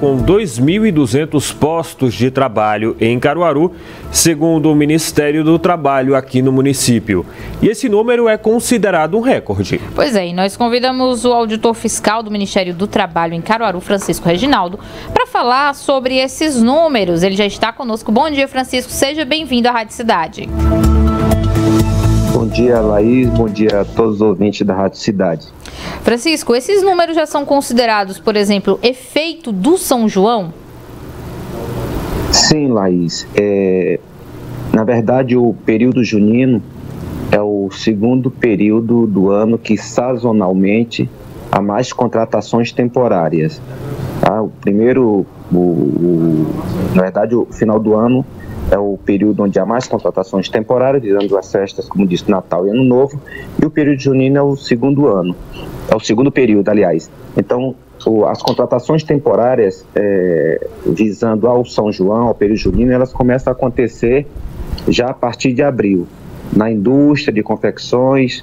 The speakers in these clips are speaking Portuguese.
com 2.200 postos de trabalho em Caruaru, segundo o Ministério do Trabalho aqui no município. E esse número é considerado um recorde. Pois é, e nós convidamos o auditor fiscal do Ministério do Trabalho em Caruaru, Francisco Reginaldo, para falar sobre esses números. Ele já está conosco. Bom dia, Francisco. Seja bem-vindo à Rádio Cidade. Bom dia, Laís. Bom dia a todos os ouvintes da Rádio Cidade. Francisco, esses números já são considerados, por exemplo, efeito do São João? Sim, Laís. Na verdade, o período junino é o segundo período do ano que sazonalmente há mais contratações temporárias. Tá? O primeiro, na verdade, o final do ano é o período onde há mais contratações temporárias, visando as festas, como disse, Natal e Ano Novo, e o período junino é o segundo ano, é o segundo período, aliás. Então, as contratações temporárias visando ao São João, ao período junino, elas começam a acontecer já a partir de abril, na indústria de confecções,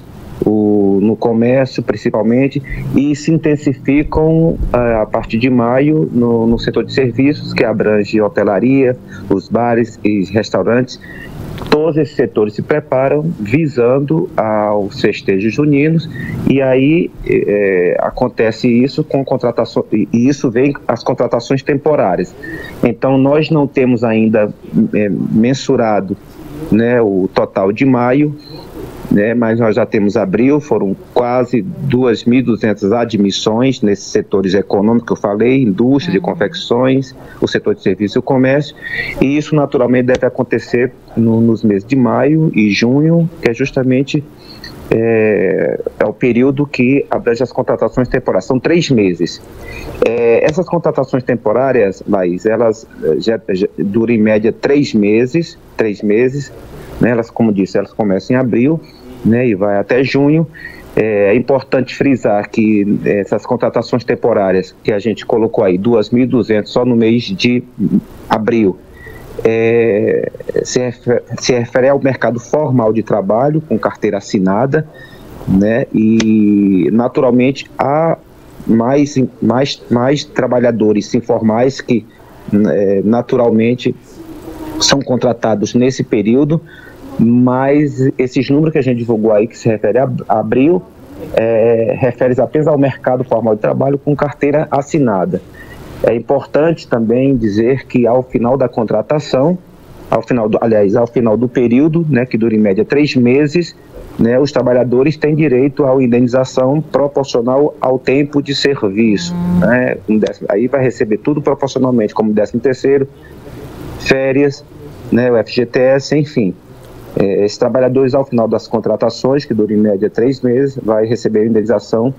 no comércio principalmente, e se intensificam a partir de maio no setor de serviços, que abrange hotelaria, os bares e restaurantes. Todos esses setores se preparam visando aos festejos juninos, e aí acontece isso com contratação, e isso vem as contratações temporárias. Então nós não temos ainda mensurado, né, o total de maio, né, mas nós já temos abril, foram quase 2.200 admissões nesses setores econômicos que eu falei, indústria de confecções, o setor de serviço e o comércio, e isso naturalmente deve acontecer nos meses de maio e junho, que é justamente o período que abrange as contratações temporárias, são 3 meses. Essas contratações temporárias, Laís, elas já duram em média 3 meses, né, elas, como disse, elas começam em abril, né, e vai até junho. É importante frisar que essas contratações temporárias que a gente colocou aí, 2.200 só no mês de abril, se refere ao mercado formal de trabalho, com carteira assinada, né, e naturalmente há mais trabalhadores informais que naturalmente são contratados nesse período, mas esses números que a gente divulgou aí, que se refere a abril, refere apenas ao mercado formal de trabalho com carteira assinada. É importante também dizer que ao final da contratação, ao final do período, né, que dura em média 3 meses, né, os trabalhadores têm direito à indenização proporcional ao tempo de serviço. Né, aí vai receber tudo proporcionalmente, como 13º, férias, né, o FGTS, enfim. Esses trabalhadores, ao final das contratações, que duram em média 3 meses, vai receber a indenização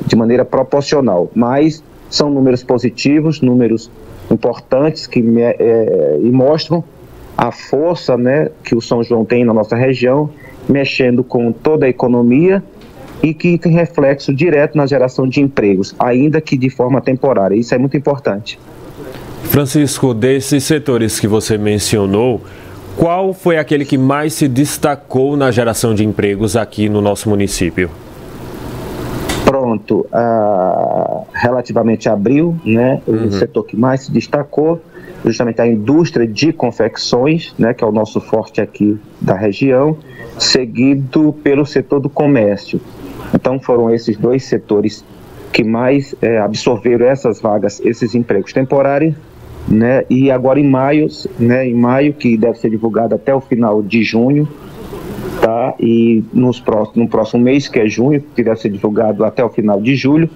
de maneira proporcional. Mas são números positivos, números importantes que e mostram a força, né, que o São João tem na nossa região, mexendo com toda a economia e que tem reflexo direto na geração de empregos, ainda que de forma temporária. Isso é muito importante. Francisco, desses setores que você mencionou, qual foi aquele que mais se destacou na geração de empregos aqui no nosso município? Pronto, relativamente a abril, né, o setor que mais se destacou, justamente a indústria de confecções, né, que é o nosso forte aqui da região, seguido pelo setor do comércio. Então foram esses dois setores que mais absorveram essas vagas, esses empregos temporários, né, e agora em maio, que deve ser divulgado até o final de junho, tá? E no próximo mês, que é junho, que deve ser divulgado até o final de julho,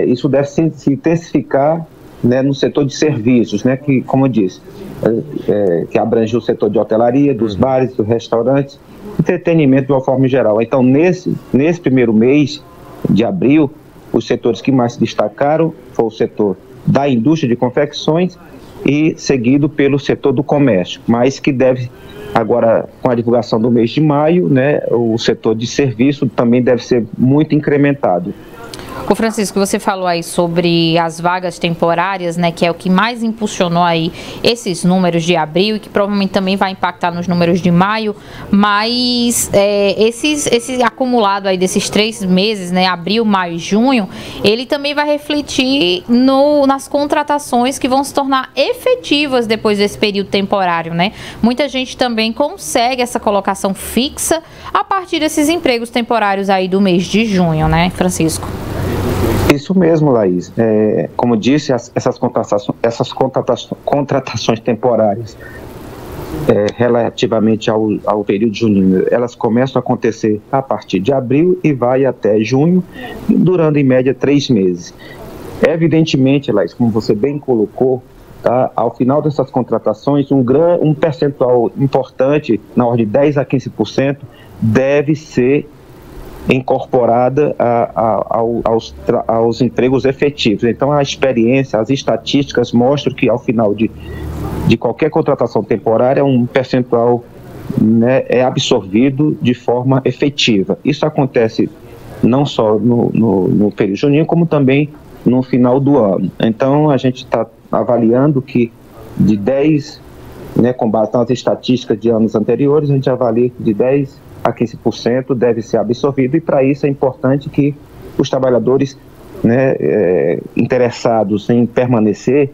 isso deve se intensificar, né, no setor de serviços, né, que, como eu disse, que abrange o setor de hotelaria, dos bares, dos restaurantes, entretenimento de uma forma geral. Então, nesse primeiro mês de abril, os setores que mais se destacaram foi o setor da indústria de confecções e seguido pelo setor do comércio, mas que deve, agora com a divulgação do mês de maio, né, o setor de serviço também deve ser muito incrementado. O Francisco, você falou aí sobre as vagas temporárias, né, que é o que mais impulsionou aí esses números de abril e que provavelmente também vai impactar nos números de maio, mas esse acumulado aí desses 3 meses, né, abril, maio e junho, ele também vai refletir nas contratações que vão se tornar efetivas depois desse período temporário, né? Muita gente também consegue essa colocação fixa a partir desses empregos temporários aí do mês de junho, né, Francisco? Isso mesmo, Laís. Como disse, essas contratações temporárias relativamente ao período junino, elas começam a acontecer a partir de abril e vai até junho, durando em média 3 meses. Evidentemente, Laís, como você bem colocou, tá, ao final dessas contratações, um percentual importante, na ordem de 10% a 15%, deve ser incorporada aos empregos efetivos. Então, a experiência, as estatísticas mostram que ao final de qualquer contratação temporária, um percentual, né, é absorvido de forma efetiva. Isso acontece não só no período junino, como também no final do ano. Então, a gente está avaliando que de 10, né, com base nas estatísticas de anos anteriores, a gente avalia que de 10% a 15% deve ser absorvido, e para isso é importante que os trabalhadores, né, interessados em permanecer,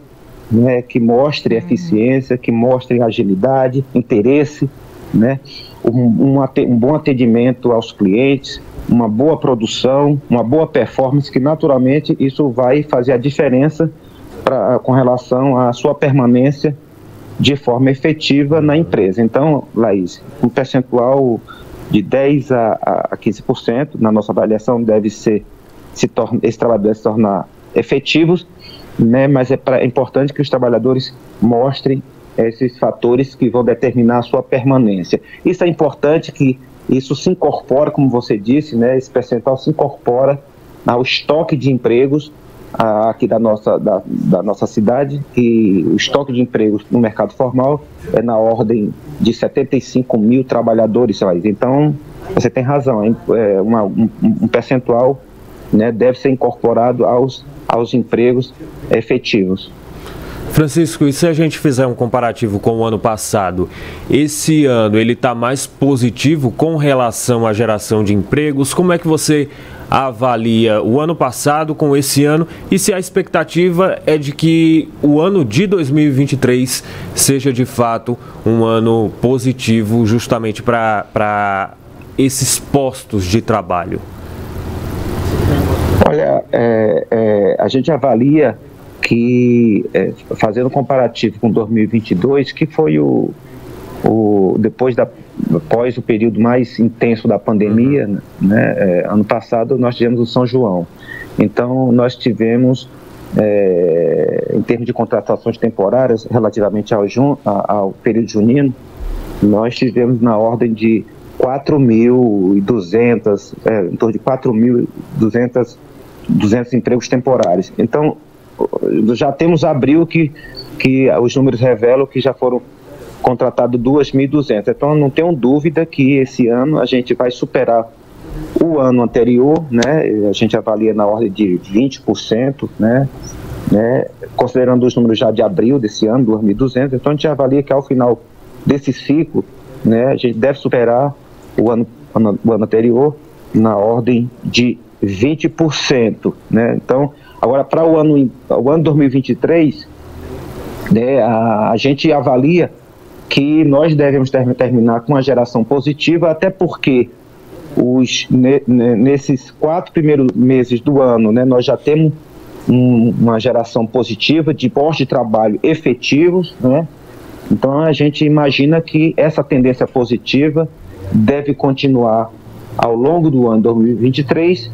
né, que mostrem eficiência, que mostrem agilidade, interesse, né, um bom atendimento aos clientes, uma boa produção, uma boa performance, que naturalmente isso vai fazer a diferença com relação à sua permanência de forma efetiva na empresa. Então, Laís, um percentual de 10% a 15%, na nossa avaliação, esse trabalho deve se tornar efetivos, né, mas é importante que os trabalhadores mostrem esses fatores que vão determinar a sua permanência. Isso é importante que isso se incorpora, como você disse, né, esse percentual se incorpora ao estoque de empregos aqui da nossa cidade, e o estoque de empregos no mercado formal é na ordem de 75 mil trabalhadores. Então, você tem razão, um percentual, né, deve ser incorporado aos empregos efetivos. Francisco, e se a gente fizer um comparativo com o ano passado, esse ano ele está mais positivo com relação à geração de empregos? Como é que você avalia o ano passado com esse ano, e se a expectativa é de que o ano de 2023 seja de fato um ano positivo justamente para esses postos de trabalho? Olha, a gente avalia que, fazendo um comparativo com 2022, que foi após o período mais intenso da pandemia, né, ano passado nós tivemos o São João. Então, nós tivemos, em termos de contratações temporárias, relativamente ao período junino, nós tivemos na ordem de 4.200, em torno de 4.200 empregos temporários. Então, já temos abril que os números revelam que já foram contratados 2.200. Então, não tenho dúvida que esse ano a gente vai superar o ano anterior, né? A gente avalia na ordem de 20%, né? Considerando os números já de abril desse ano, 2.200. Então, a gente avalia que ao final desse ciclo, né, a gente deve superar o ano anterior na ordem de 20%, né? Então, agora para o ano 2023, né, a gente avalia que nós devemos terminar com uma geração positiva, até porque nesses 4 primeiros meses do ano, né, nós já temos uma geração positiva de postos de trabalho efetivos, né? Então a gente imagina que essa tendência positiva deve continuar ao longo do ano 2023,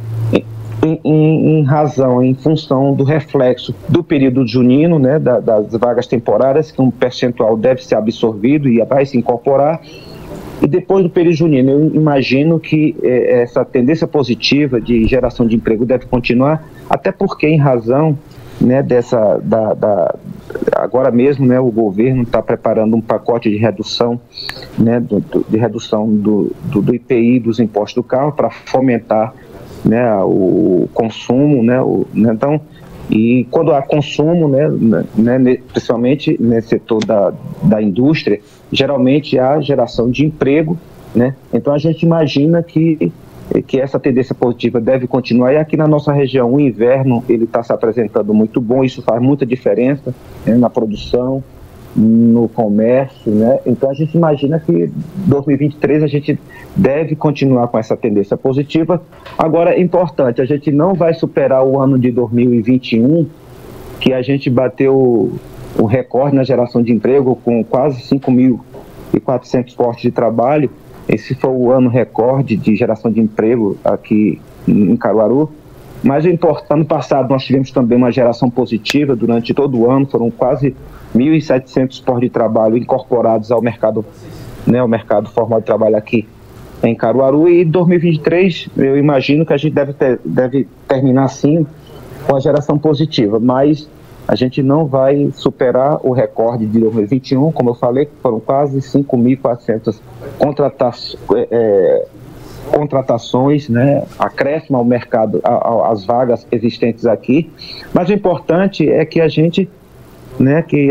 em função do reflexo do período junino, né, das vagas temporárias, que um percentual deve ser absorvido e vai se incorporar. E depois do período junino, eu imagino que essa tendência positiva de geração de emprego deve continuar, até porque, em razão, né, agora mesmo, né, o governo está preparando um pacote de redução, né, de redução do IPI, dos impostos do carro, para fomentar né, o consumo, né, então, e quando há consumo, né, principalmente nesse setor da indústria, geralmente há geração de emprego, né, então a gente imagina que essa tendência positiva deve continuar, e aqui na nossa região o inverno ele está se apresentando muito bom, isso faz muita diferença, né, na produção, no comércio, né? Então a gente imagina que 2023 a gente deve continuar com essa tendência positiva. Agora é importante, a gente não vai superar o ano de 2021, que a gente bateu o recorde na geração de emprego com quase 5.400 postos de trabalho. Esse foi o ano recorde de geração de emprego aqui em Caruaru. Mas o importante, ano passado nós tivemos também uma geração positiva durante todo o ano, foram quase 1.700 postos de trabalho incorporados ao mercado, né, ao mercado formal de trabalho aqui em Caruaru. E em 2023 eu imagino que a gente deve terminar sim com a geração positiva, mas a gente não vai superar o recorde de 2021, como eu falei, foram quase 5.400 contratações, né, acréscimo ao mercado, às vagas existentes aqui. Mas o importante é que a gente, né, que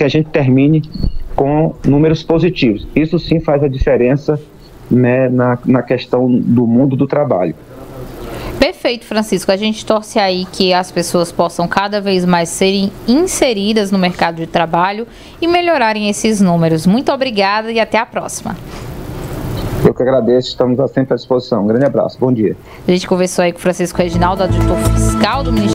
a gente termine com números positivos. Isso sim faz a diferença, né, na questão do mundo do trabalho. Perfeito, Francisco. A gente torce aí que as pessoas possam cada vez mais serem inseridas no mercado de trabalho e melhorarem esses números. Muito obrigada e até a próxima. Eu que agradeço, estamos sempre à disposição. Um grande abraço, bom dia. A gente conversou aí com o Francisco Reginaldo, auditor fiscal do Ministério